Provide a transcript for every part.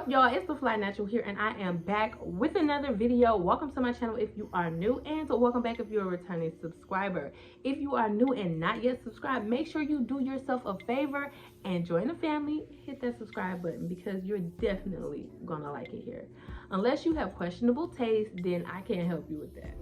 y'all? It's the Fly Natural here, and I am back with another video. Welcome to my channel if you are new, and welcome back if you're a returning subscriber. If you are new and not yet subscribed, make sure you do yourself a favor and join the family. Hit that subscribe button because you're definitely gonna like it here. Unless you have questionable taste, then I can't help you with that.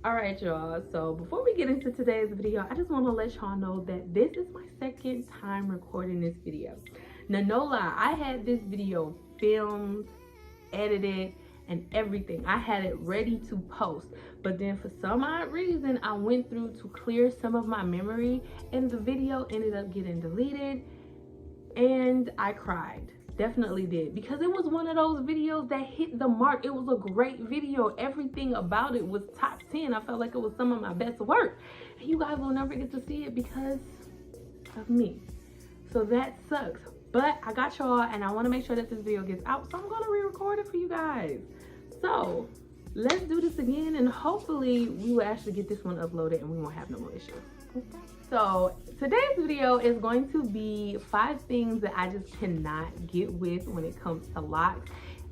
All right, y'all, so before we get into today's video, I just want to let y'all know that this is my second time recording this video. Now, no lie, I had this video filmed, edited, and everything. I had it ready to post, but then for some odd reason, I went through to clear some of my memory, and the video ended up getting deleted, and I cried. Definitely did, because it was one of those videos that hit the mark. It was a great video. Everything about it was top 10. I felt like it was some of my best work, and you guys will never get to see it because of me. So that sucks, but I got y'all, and I want to make sure that this video gets out, so I'm gonna re-record it for you guys. So let's do this again, and hopefully we will actually get this one uploaded and we won't have no more issues. Okay. So today's video is going to be 5 things that I just cannot get with when it comes to locks.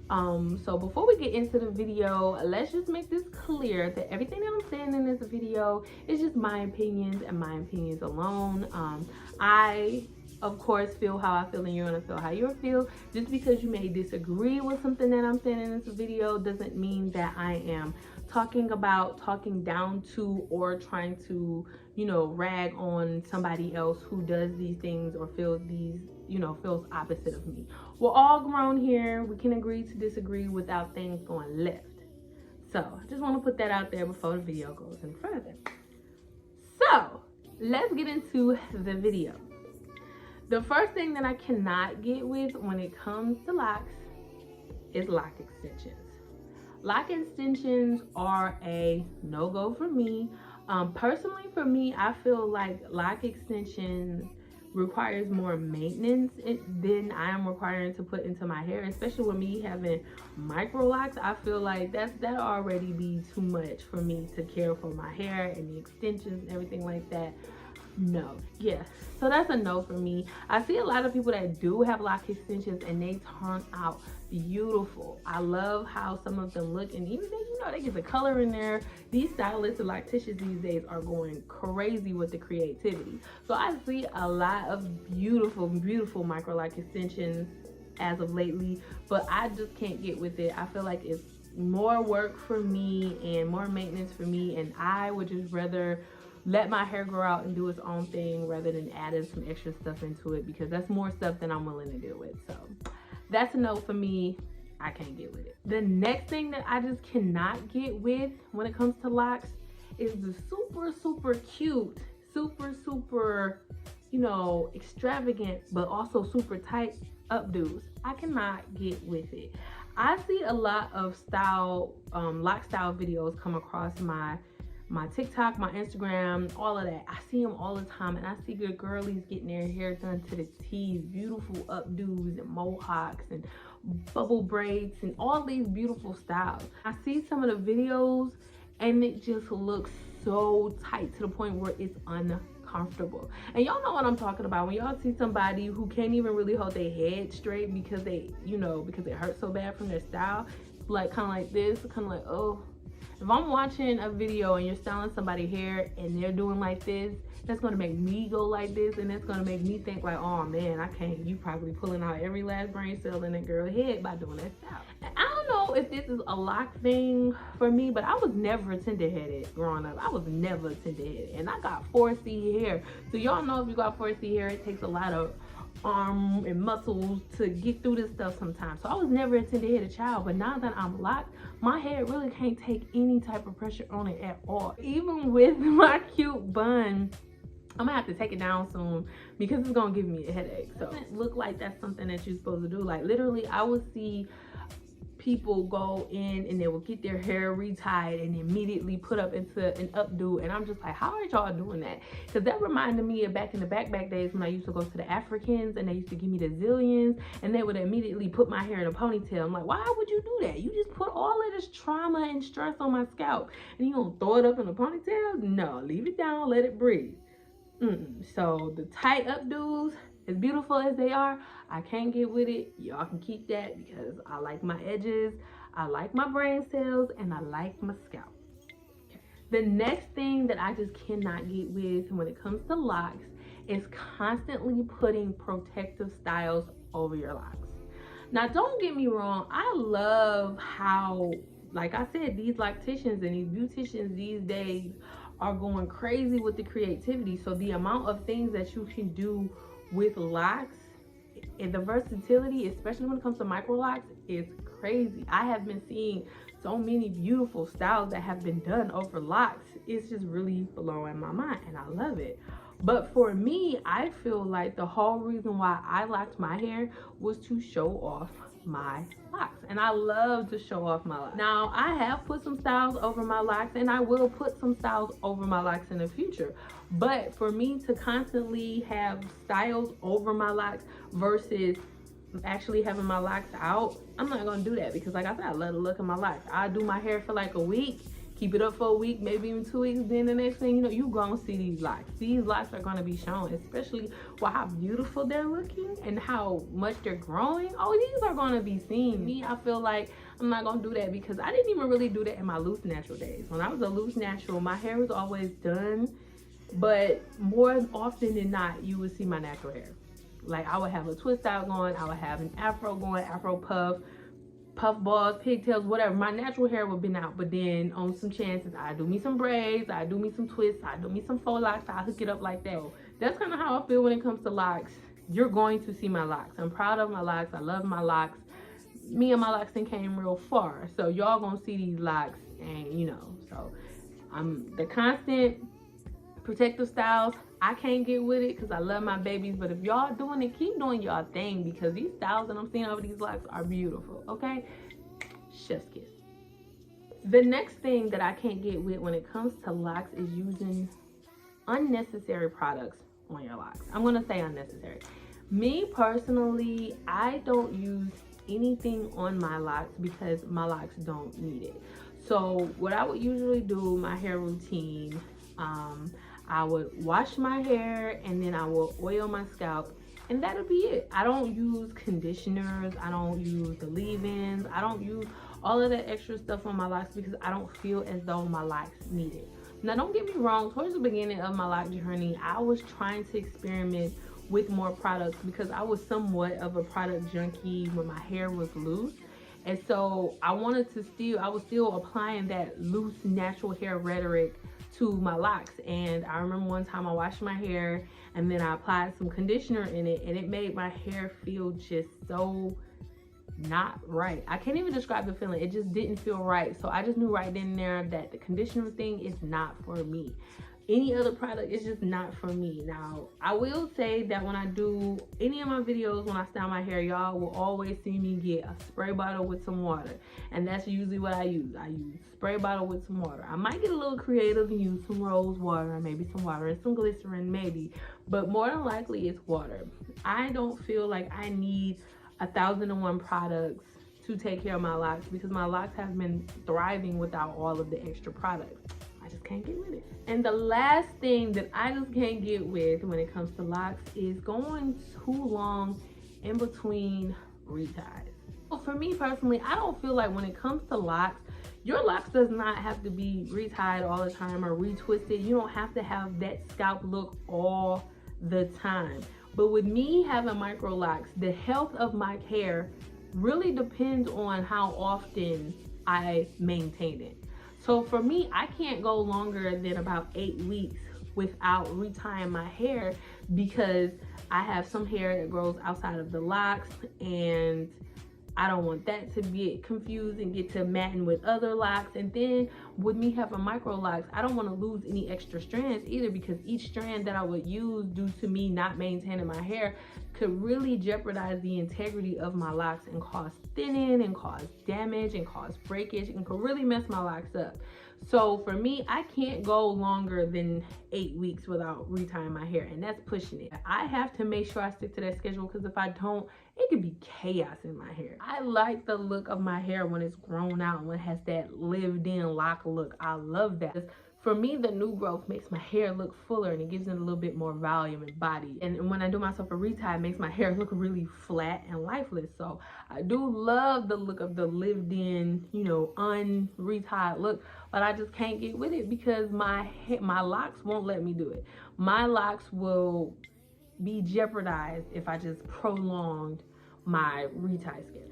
So before we get into the video, let's just make this clear that everything that I'm saying in this video is just my opinions and my opinions alone. I of course feel how I feel, and you're gonna feel how you feel. Just because you may disagree with something that I'm saying in this video doesn't mean that I am talking down to, or trying to, you know, rag on somebody else who does these things or feels these, you know, feels opposite of me. We're all grown here. We can agree to disagree without things going left. So I just want to put that out there before the video goes any further. So let's get into the video. The first thing that I cannot get with when it comes to locks is lock extensions. Lock extensions are a no-go for me. Personally, for me, I feel like lock extensions requires more maintenance than I am requiring to put into my hair, especially with me having micro locks. I feel like that already be too much for me to care for my hair and the extensions and everything like that. No, yeah, so that's a no for me. I see a lot of people that do have lock extensions and they turn out beautiful. I love how some of them look, and even though, you know, they get the color in there. These stylists and locticians these days are going crazy with the creativity. So I see a lot of beautiful micro lock extensions as of lately, but I just can't get with it. I feel like it's more work for me and more maintenance for me, and I would just rather let my hair grow out and do its own thing rather than adding some extra stuff into it, because that's more stuff than I'm willing to deal with. So that's a no for me. I can't get with it. The next thing that I just cannot get with when it comes to locks is the super cute, super, you know, extravagant, but also super tight updos. I cannot get with it. I see a lot of lock style videos come across my TikTok, my Instagram, all of that. I see them all the time, and I see good girlies getting their hair done to the T's, beautiful updos and mohawks and bubble braids and all these beautiful styles. I see some of the videos and it just looks so tight to the point where it's uncomfortable. And y'all know what I'm talking about when y'all see somebody who can't even really hold their head straight because they, you know, because it hurts so bad from their style, like kind of like this, kind of like, oh. If I'm watching a video and you're styling somebody's hair and they're doing like this, that's gonna make me go like this, and that's gonna make me think like, oh man, I can't. You probably pulling out every last brain cell in that girl's head by doing that style. And I don't know if this is a lock thing for me, but I was never tender-headed growing up. I was never tender-headed, and I got 4C hair. So y'all know if you got 4C hair, it takes a lot of arm and muscles to get through this stuff sometimes. So I was never a tender-headed child, but now that I'm locked, my head really can't take any type of pressure on it at all. Even with my cute bun, I'm gonna have to take it down soon because it's gonna give me a headache. So it doesn't look like that's something that you're supposed to do. Like literally, I would see people go in and they will get their hair retied and immediately put up into an updo, and I'm just like, how are y'all doing that? Because that reminded me of back in the back days when I used to go to the Africans and they used to give me the zillions and they would immediately put my hair in a ponytail. I'm like, why would you do that? You just put all of this trauma and stress on my scalp and you gonna throw it up in a ponytail? No, leave it down, let it breathe. So the tight updos, As beautiful as they are, I can't get with it. Y'all can keep that because I like my edges, I like my brain cells, and I like my scalp. The next thing that I just cannot get with when it comes to locks is constantly putting protective styles over your locks. Now, don't get me wrong, I love how, like I said, these locticians and these beauticians these days are going crazy with the creativity. So the amount of things that you can do with locks and the versatility, especially when it comes to micro locks, is crazy. I have been seeing so many beautiful styles that have been done over locks. It's just really blowing my mind and I love it. But for me, I feel like the whole reason why I locked my hair was to show off my locks, and I love to show off my locks. Now, I have put some styles over my locks and I will put some styles over my locks in the future, but for me to constantly have styles over my locks versus actually having my locks out, I'm not gonna do that because, like I said, I love the look of my locks. I do my hair for like a week, keep it up for a week, maybe even 2 weeks, then the next thing you know, you gonna see these locks. These locks are gonna be shown, especially with how beautiful they're looking and how much they're growing. Oh, these are gonna be seen. Me, I feel like I'm not gonna do that because I didn't even really do that in my loose natural days. When I was a loose natural, my hair was always done, but more often than not, you would see my natural hair. Like, I would have a twist out going, I would have an afro going, afro puff balls, pigtails, whatever. My natural hair would been out, but then on some chances, I do me some braids, I do me some twists, I do me some faux locks, I hook it up like that. So that's kind of how I feel when it comes to locks. You're going to see my locks. I'm proud of my locks. I love my locks. Me and my locks then came real far. So y'all gonna see these locks, and you know, so the constant protective styles, I can't get with it because I love my babies. But if y'all doing it, keep doing y'all thing because these styles that I'm seeing over these locks are beautiful. Okay, chef's kiss. The next thing that I can't get with when it comes to locks is using unnecessary products on your locks. I'm gonna say unnecessary. Me personally, I don't use anything on my locks because my locks don't need it. So what I would usually do, my hair routine, I would wash my hair and then I will oil my scalp, and that'll be it. I don't use conditioners, I don't use the leave-ins, I don't use all of that extra stuff on my locks because I don't feel as though my locks need it. Now, don't get me wrong, towards the beginning of my lock journey, I was trying to experiment with more products because I was somewhat of a product junkie when my hair was loose. And so I was still applying that loose natural hair rhetoric to my locks. And I remember one time I washed my hair and then I applied some conditioner in it, and it made my hair feel just so not right. I can't even describe the feeling. It just didn't feel right. So I just knew right then and there that the conditioner thing is not for me. Any other product is just not for me. Now, I will say that when I do any of my videos, when I style my hair, y'all will always see me get a spray bottle with some water. And that's usually what I use. I use spray bottle with some water. I might get a little creative and use some rose water, maybe some water and some glycerin, maybe. But more than likely, it's water. I don't feel like I need 1,001 products to take care of my locks because my locks have been thriving without all of the extra products. I just can't get with it. And the last thing that I just can't get with when it comes to locks is going too long in between reties. So for me personally, I don't feel like when it comes to locks, your locks does not have to be retied all the time or retwisted. You don't have to have that scalp look all the time. But with me having micro locks, the health of my hair really depends on how often I maintain it. So for me, I can't go longer than about 8 weeks without retying my hair because I have some hair that grows outside of the locks, and I don't want that to get confused and get to matting with other locks. And then with me having micro locks, I don't want to lose any extra strands either because each strand that I would use due to me not maintaining my hair could really jeopardize the integrity of my locks and cause thinning and cause damage and cause breakage and could really mess my locks up. So for me, I can't go longer than 8 weeks without retying my hair, and that's pushing it. I have to make sure I stick to that schedule because if I don't, it could be chaos in my hair. I like the look of my hair when it's grown out, when it has that lived in lock look. I love that. For me, the new growth makes my hair look fuller and it gives it a little bit more volume and body. And when I do myself a retie, it makes my hair look really flat and lifeless. So I do love the look of the lived in, you know, unretied look, but I just can't get with it because my locks won't let me do it. My locks will be jeopardized if I just prolonged my retie skin.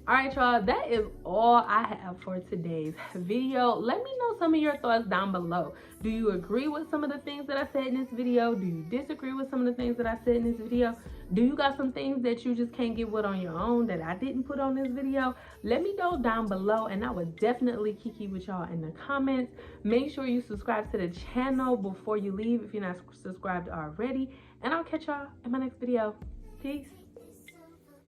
All right, y'all, that is all I have for today's video. Let me know some of your thoughts down below. Do you agree with some of the things that I said in this video? Do you disagree with some of the things that I said in this video? Do you got some things that you just can't get with on your own that I didn't put on this video? Let me know down below, and I would definitely kiki with y'all in the comments. Make sure you subscribe to the channel before you leave if you're not subscribed already, and I'll catch y'all in my next video. Peace.